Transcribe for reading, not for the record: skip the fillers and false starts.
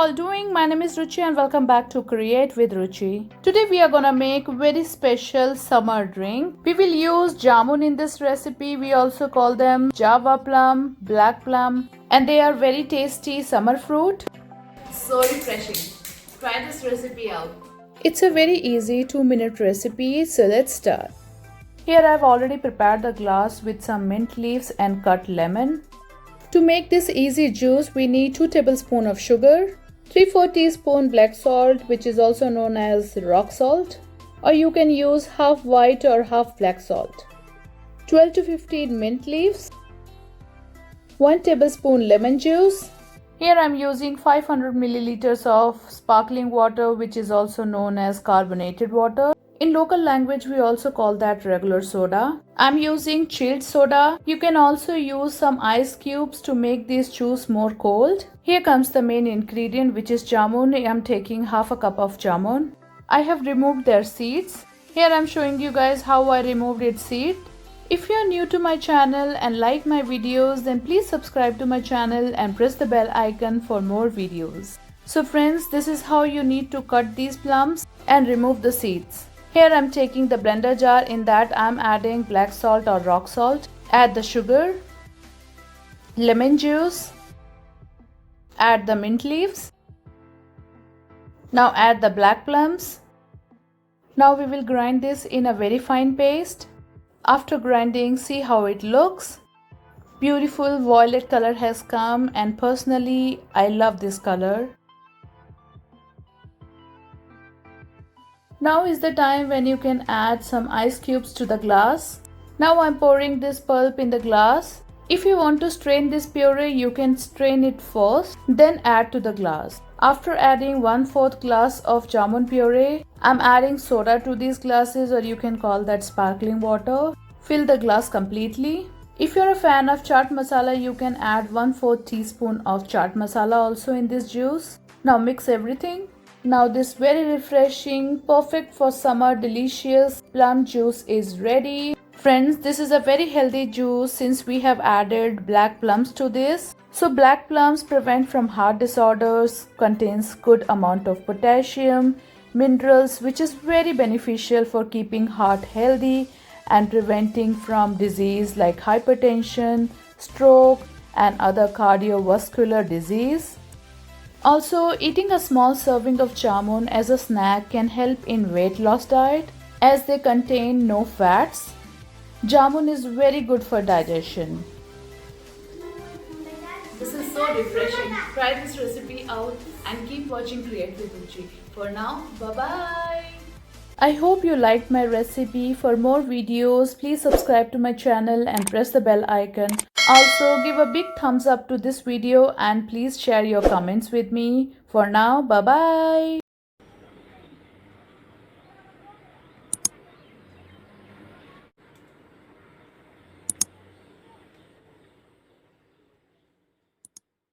all doing? My name is Ruchi and welcome back to Create with Ruchi. Today we are gonna make very special summer drink. We will use jamun in this recipe. We also call them Java plum, black plum, and they are very tasty summer fruit. So refreshing. Try this recipe out. It's a very easy 2-minute recipe, so let's start. Here I've already prepared the glass with some mint leaves and cut lemon. To make this easy juice, we need 2 tablespoons of sugar, 3/4 teaspoon black salt, which is also known as rock salt, or you can use half white or half black salt, 12 to 15 mint leaves, 1 tablespoon lemon juice. Here I'm using 500 milliliters of sparkling water, which is also known as carbonated water. In local language, we also call that regular soda. I'm using chilled soda. You can also use some ice cubes to make this juice more cold. Here comes the main ingredient, which is jamun. I'm taking half a cup of jamun. I have removed their seeds. Here I'm showing you guys how I removed its seed. If you're new to my channel and like my videos, then please subscribe to my channel and press the bell icon for more videos. So friends, this is how you need to cut these plums and remove the seeds. Here I'm taking the blender jar. In that I'm adding black salt or rock salt. Add the sugar, lemon juice, add the mint leaves. Now add the black plums. Now we will grind this in a very fine paste. After grinding, see how it looks. Beautiful violet color has come, and personally I love this color. Now is the time when you can add some ice cubes to the glass. Now I'm pouring this pulp in the glass. If you want to strain this puree, you can strain it first, then add to the glass. After adding 1/4 glass of jamun puree, I'm adding soda to these glasses, or you can call that sparkling water. Fill the glass completely. If you're a fan of chaat masala, you can add 1/4 teaspoon of chaat masala also in this juice. Now mix everything. Now this very refreshing, perfect for summer, delicious plum juice is ready. Friends, this is a very healthy juice since we have added black plums to this. So black plums prevent from heart disorders, contains good amount of potassium, minerals, which is very beneficial for keeping heart healthy and preventing from disease like hypertension, stroke and other cardiovascular disease. Also, eating a small serving of jamun as a snack can help in weight loss diet as they contain no fats. Jamun is very good for digestion. This is so refreshing. Try this recipe out and keep watching Create with Ruchi. For now, bye-bye. I hope you liked my recipe. For more videos, please subscribe to my channel and press the bell icon. Also, give a big thumbs up to this video and please share your comments with me. For now, bye-bye.